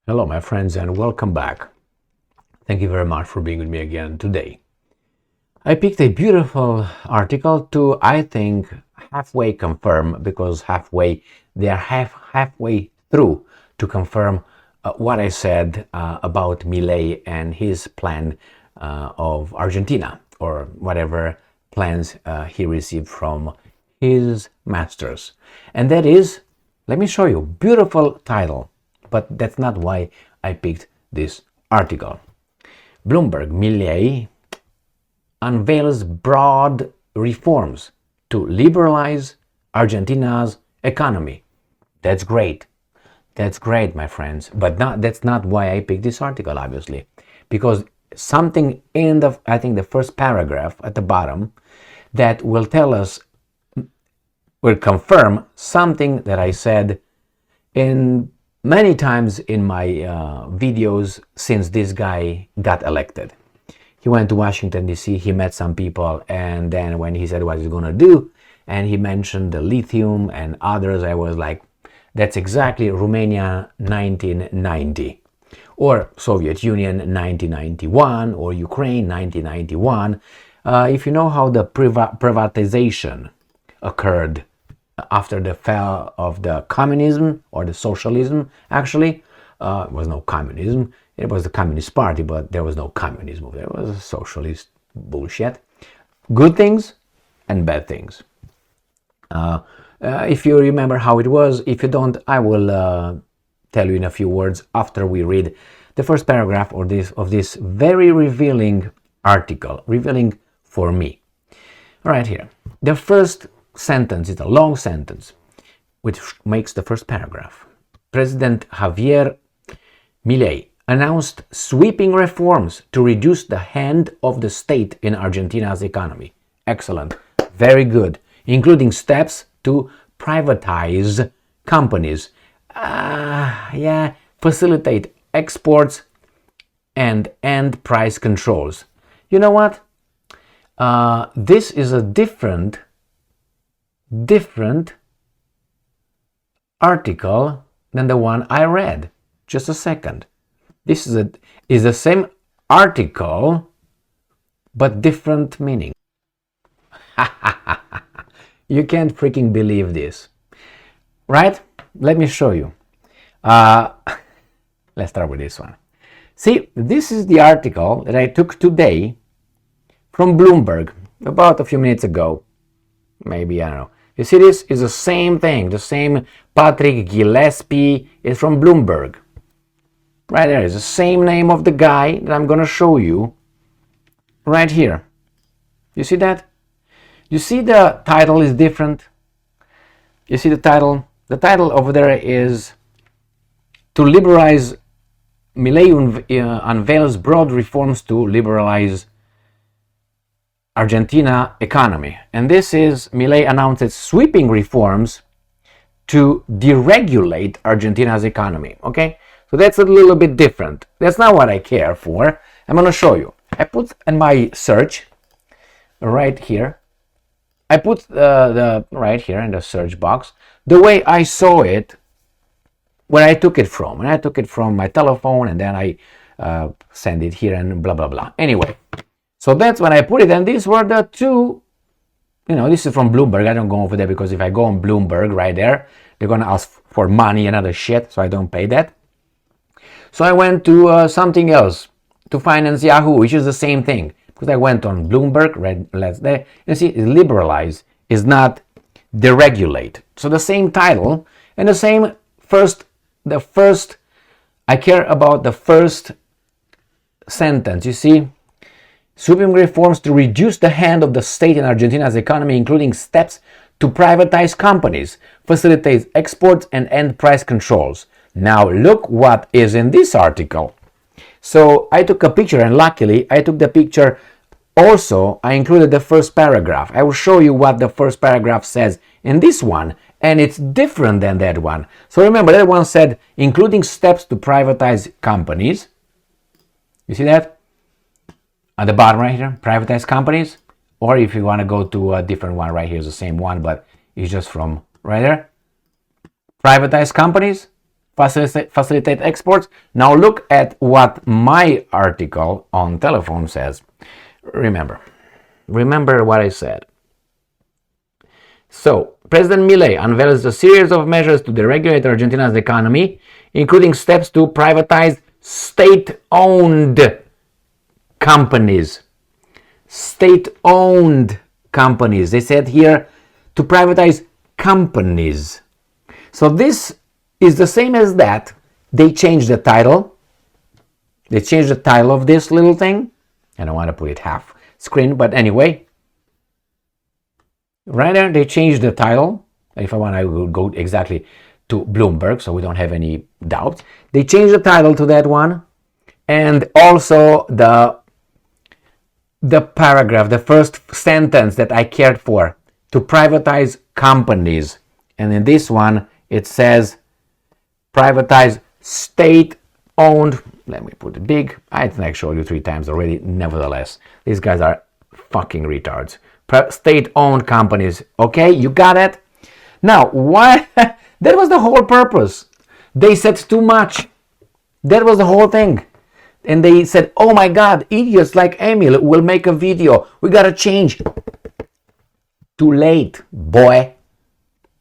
Hello, my friends, and welcome back. Thank you very much for being with me again today. I picked a beautiful article to, I think, halfway confirm, because they are halfway through to confirm what I said about Milei and his plan of Argentina, or whatever plans he received from his masters. And that is, let me show you, beautiful title. But that's not why I picked this article. Bloomberg: Milei unveils broad reforms to liberalize Argentina's economy. That's great. That's great, my friends. But that's not why I picked this article, obviously. Because something in I think the first paragraph at the bottom, that will tell us, will confirm something that I said in many times in my videos since this guy got elected. He went to Washington, D.C., he met some people, and then when he said what he's going to do, and he mentioned the lithium and others, I was like, that's exactly Romania 1990, or Soviet Union 1991, or Ukraine 1991. If you know how the privatization occurred after the fall of the communism, or the socialism, actually, it was no communism. It was the Communist Party, but there was no communism. There was a socialist bullshit. Good things and bad things. If you remember how it was, if you don't, I will tell you in a few words after we read the first paragraph of this very revealing article, revealing for me. All right, here. The first sentence is a long sentence, which makes the first paragraph. President Javier Milei announced sweeping reforms to reduce the hand of the state in Argentina's economy. Excellent. Very good. Including steps to privatize companies. Facilitate exports and end price controls. You know what? This is a different article than the one I read. Just a second. This is the same article, but different meaning. You can't freaking believe this, right? Let me show you. Let's start with this one. See, this is the article that I took today from Bloomberg about a few minutes ago. Maybe, I don't know. You see, this is the same thing. The same Patrick Gillespie is from Bloomberg. Right there is the same name of the guy that I'm going to show you right here. You see that? You see the title is different? You see the title? The title over there is to liberalize, Milei unveils broad reforms to liberalize Argentina economy. And this is, Milei announces sweeping reforms to deregulate Argentina's economy. Okay? So that's a little bit different. That's not what I care for. I'm going to show you. I put in my search right here. I put the right here in the search box the way I saw it, where I took it from. And I took it from my telephone, and then I send it here and blah, blah, blah. Anyway, so that's when I put it. And these were the two, this is from Bloomberg. I don't go over there because if I go on Bloomberg right there, they're going to ask for money and other shit. So I don't pay that. So I went to something else, to Finance Yahoo, which is the same thing. Because I went on Bloomberg, there. You see, liberalize is not deregulate. So the same title and the same I care about the first sentence. You see, sweeping reforms to reduce the hand of the state in Argentina's economy, including steps to privatize companies, facilitate exports, and end price controls. Now look what is in this article. So I took a picture, and luckily I took the picture. Also, I included the first paragraph. I will show you what the first paragraph says in this one, and it's different than that one. So remember, that one said, including steps to privatize companies. You see that? At the bottom right here, privatize companies. Or if you want to go to a different one, right here is the same one, but it's just from right there. Privatize companies, facilitate exports. Now look at what my article on telephone says. Remember what I said. So, President Milei unveils a series of measures to deregulate Argentina's economy, including steps to privatize state-owned companies. State-owned companies. They said here to privatize companies. So this is the same as that. They changed the title. They changed the title of this little thing. I don't want to put it half screen, but anyway. Right there, they changed the title. If I want, I will go exactly to Bloomberg, so we don't have any doubts. They changed the title to that one. And also the paragraph, the first sentence that I cared for, to privatize companies. And in this one, it says privatize state-owned. Let me put it big. I think I showed you 3 times already. Nevertheless, these guys are fucking retards. State-owned companies. Okay, you got it? Now, why? That was the whole purpose. They said too much. That was the whole thing. And they said, oh my God, idiots like Emil will make a video. We gotta change. Too late, boy.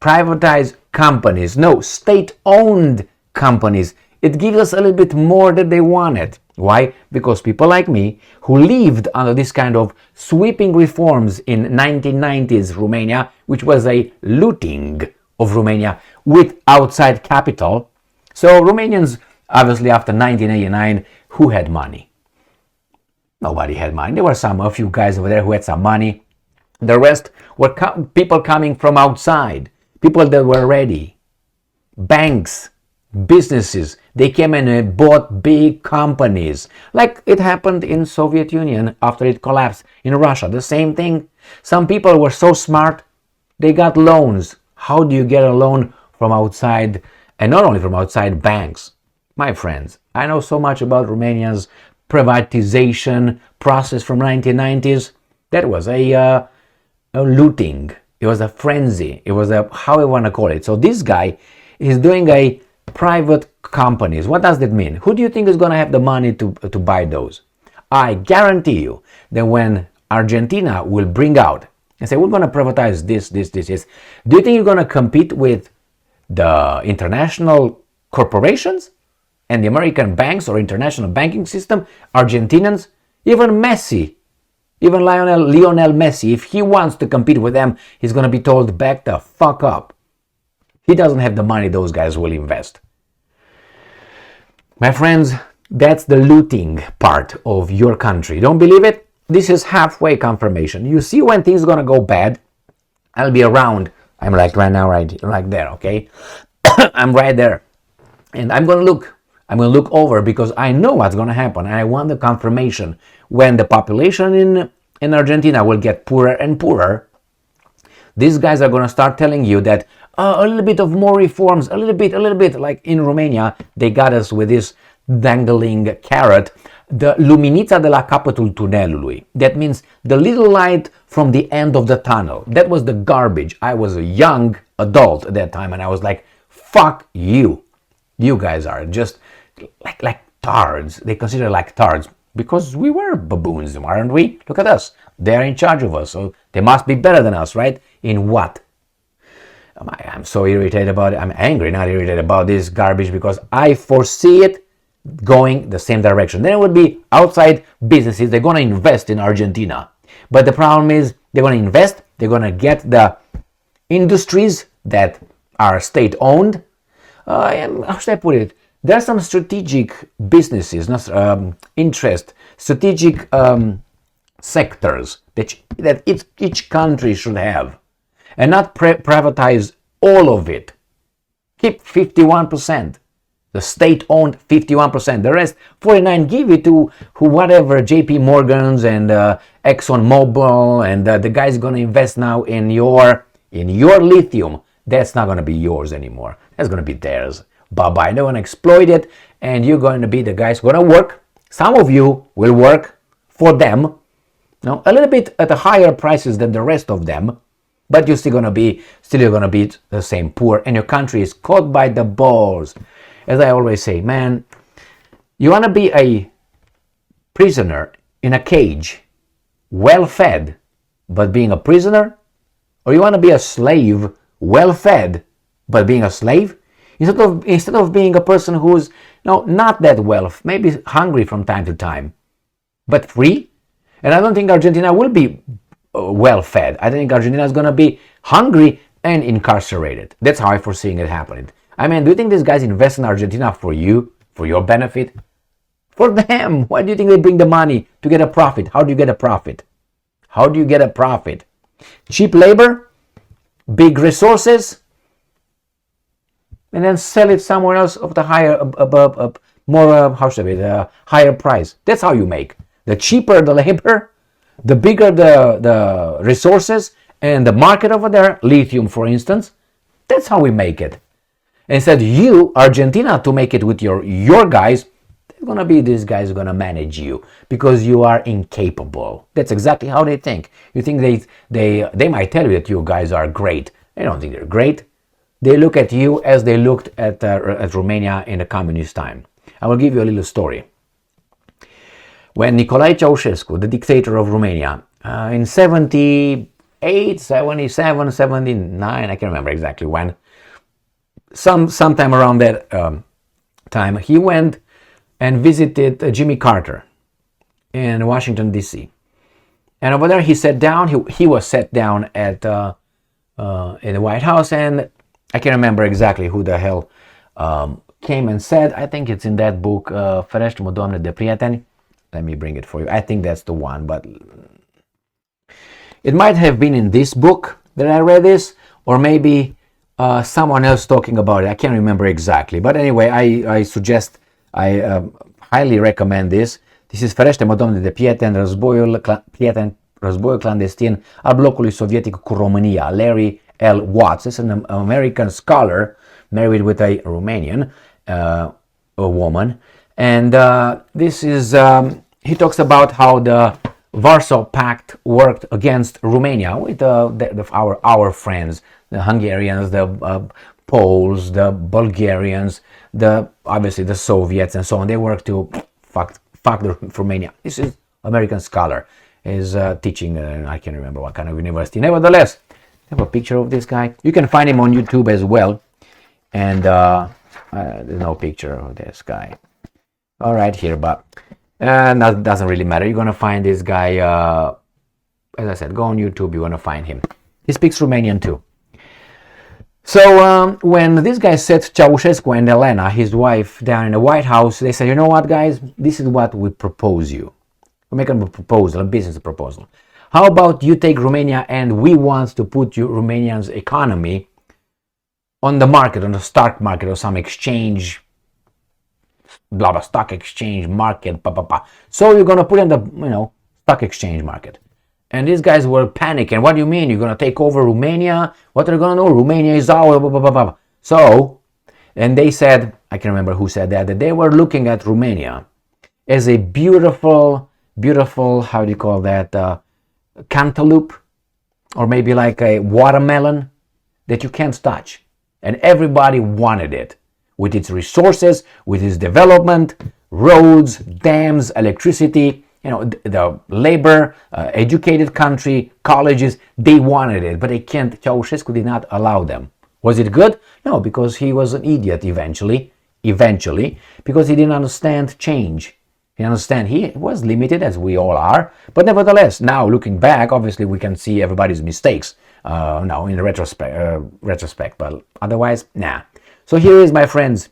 Privatize companies. No, state-owned companies. It gives us a little bit more than they wanted. Why? Because people like me, who lived under this kind of sweeping reforms in 1990s Romania, which was a looting of Romania with outside capital. So Romanians, obviously after 1989, who had money? Nobody had money. There were a few guys over there who had some money. The rest were people coming from outside, people that were ready. Banks, businesses, they came and bought big companies, like it happened in Soviet Union after it collapsed, in Russia, the same thing. Some people were so smart, they got loans. How do you get a loan from outside, and not only from outside banks? My friends, I know so much about Romania's privatization process from 1990s. That was a looting. It was a frenzy. It was a, how I want to call it. So this guy is doing a private companies. What does that mean? Who do you think is going to have the money to buy those? I guarantee you that when Argentina will bring out and say, we're going to privatize this. Do you think you're going to compete with the international corporations and the American banks or international banking system, Argentinians, even Messi, even Lionel Messi, if he wants to compete with them, he's going to be told back the fuck up. He doesn't have the money those guys will invest. My friends, that's the looting part of your country. Don't believe it? This is halfway confirmation. You see when things are going to go bad, I'll be around. I'm like right now, right like there, okay? I'm right there. And I'm going to look over because I know what's going to happen. And I want the confirmation. When the population in Argentina will get poorer and poorer, these guys are going to start telling you that a little bit of more reforms, a little bit, like in Romania, they got us with this dangling carrot, the luminița de la capătul tunelului. That means the little light from the end of the tunnel. That was the garbage. I was a young adult at that time and I was like, fuck you. You guys are just like tards. They consider like tards because we were baboons, aren't we? Look at us. They're in charge of us, so they must be better than us, right? In what? I'm so irritated about it. I'm angry, not irritated about this garbage because I foresee it going the same direction. Then it would be outside businesses. They're going to invest in Argentina. But the problem is they're going to invest. They're going to get the industries that are state-owned. How should I put it? There are some strategic businesses, strategic sectors that each country should have. And not privatize all of it. Keep 51%. The state-owned 51%. The rest, 49%, give it to whatever, JP Morgans and Exxon Mobil, and the guy's going to invest now in your lithium. That's not going to be yours anymore. That's going to be theirs. Bye-bye. They're going to exploit it, and you're going to be the guys who are going to work. Some of you will work for them, a little bit at a higher prices than the rest of them. But you're still gonna be the same poor, and your country is caught by the balls. as I always say, man, you want to be a prisoner in a cage, well fed, but being a prisoner? Or you want to be a slave, well fed, but being a slave? Instead of being a person who's not that well, maybe hungry from time to time, but free. And I don't think Argentina will be well fed. I think Argentina is going to be hungry and incarcerated. That's how I foresee it happening. I mean, do you think these guys invest in Argentina for you, for your benefit? For them. Why do you think they bring the money to get a profit? How do you get a profit? How do you get a profit? Cheap labor, big resources, and then sell it somewhere else of the higher, the higher price. That's how you make. The cheaper the labor, the bigger the resources and the market over there, lithium for instance. That's how we make it. Instead, you, Argentina, to make it with your guys, they're gonna be these guys are gonna manage you because you are incapable. That's exactly how they think. You think they might tell you that you guys are great. They don't think they're great. They look at you as they looked at Romania in the communist time. I will give you a little story. When Nicolae Ceausescu, the dictator of Romania, in 78, 77, 79, I can't remember exactly when, sometime around that time, he went and visited Jimmy Carter in Washington, D.C. And over there he sat down, he was sat down at in the White House, and I can't remember exactly who the hell came and said, I think it's in that book, Ferește mă, Doamne, de prieteni. Let me bring it for you. I think that's the one, but it might have been in this book that I read this, or maybe someone else talking about it. I can't remember exactly. But anyway, I suggest, I highly recommend this. This is Ferește mă, Doamne, de prieten, războiul clandestin al blocului sovietic cu România. Larry L. Watts is an American scholar married with a Romanian a woman. And this is, he talks about how the Warsaw Pact worked against Romania with our friends, the Hungarians, the Poles, the Bulgarians, obviously the Soviets and so on. They worked to fuck Romania. This is American scholar. Is teaching, I can't remember what kind of university. Nevertheless, I have a picture of this guy. You can find him on YouTube as well. And there's no picture of this guy. All right, here, but that doesn't really matter. You're gonna find this guy. As I said, go on YouTube. You're gonna find him. He speaks Romanian too. So when this guy set Ceausescu and Elena, his wife, down in the White House, they said, you know what, guys, this is what we propose you. We're making a proposal, a business proposal. How about you take Romania and we want to put Romania's economy on the market, on the stock market or some exchange, blah blah, stock exchange market, blah blah blah. So you're gonna put in the stock exchange market. And these guys were panicking. What do you mean? You're gonna take over Romania? What are you gonna know? Romania is our blah blah blah blah. So, and they said, I can't remember who said that they were looking at Romania as a beautiful, how do you call that, cantaloupe, or maybe like a watermelon that you can't touch. And everybody wanted it with its resources, with its development, roads, dams, electricity, the labor, educated country, colleges. They wanted it, but they can't. Ceausescu did not allow them. Was it good? No, because he was an idiot eventually, because he didn't understand change. He was limited, as we all are, but nevertheless, now looking back, obviously we can see everybody's mistakes now in retrospect, but otherwise, nah. So here is, my friends,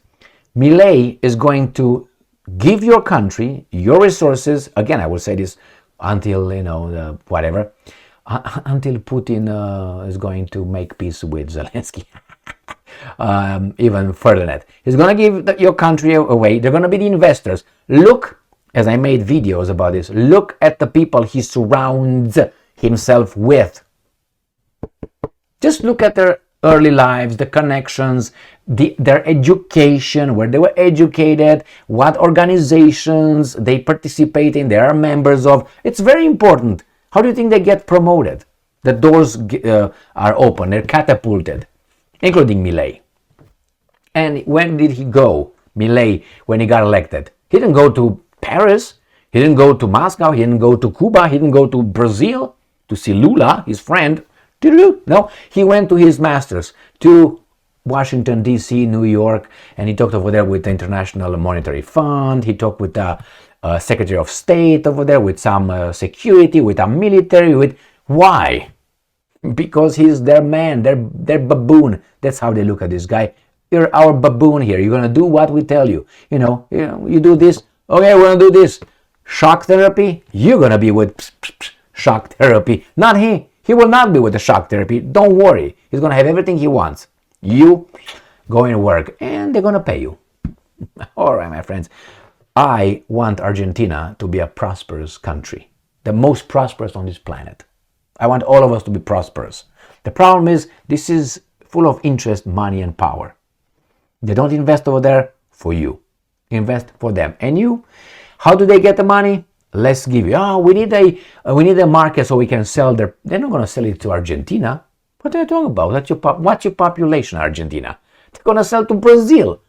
Milei is going to give your country, your resources, again, I will say this until, whatever, until Putin is going to make peace with Zelensky. Even further than that. He's going to give your country away. They're going to be the investors. Look, as I made videos about this, look at the people he surrounds himself with. Just look at their early lives, the connections, their education, where they were educated, what organizations they participate in, they are members of. It's very important. How do you think they get promoted? The doors are open, they're catapulted, including Milei. And when did he go? Milei, when he got elected. He didn't go to Paris. He didn't go to Moscow. He didn't go to Cuba. He didn't go to Brazil to see Lula, his friend. No, he went to his masters, to Washington, D.C., New York, and he talked over there with the International Monetary Fund. He talked with the Secretary of State over there, with some security, with a military. Why? Because he's their man, their baboon. That's how they look at this guy. You're our baboon here. You're gonna do what we tell you. You do this. Okay, we're gonna do this. Shock therapy. You're gonna be with shock therapy. Not he. He will not be with the shock therapy. Don't worry. He's gonna have everything he wants. You going to work, and they're gonna pay you. All right, my friends. I want Argentina to be a prosperous country, the most prosperous on this planet. I want all of us to be prosperous. The problem is this is full of interest, money, and power. They don't invest over there for you. Invest for them. And you, how do they get the money? Let's give you. Oh, we need a market so we can sell their. They're not going to sell it to Argentina. What are you talking about? What's your population, Argentina? They're going to sell to Brazil.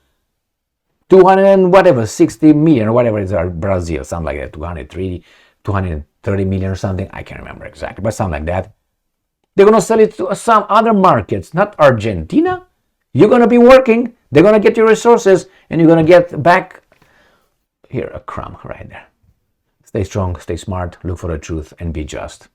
200 and whatever, 60 million or whatever is Brazil, something like that. 230 million or something. I can't remember exactly, but something like that. They're going to sell it to some other markets, not Argentina. You're going to be working. They're going to get your resources, and you're going to get back here a crumb right there. Stay strong, stay smart, look for the truth, and be just.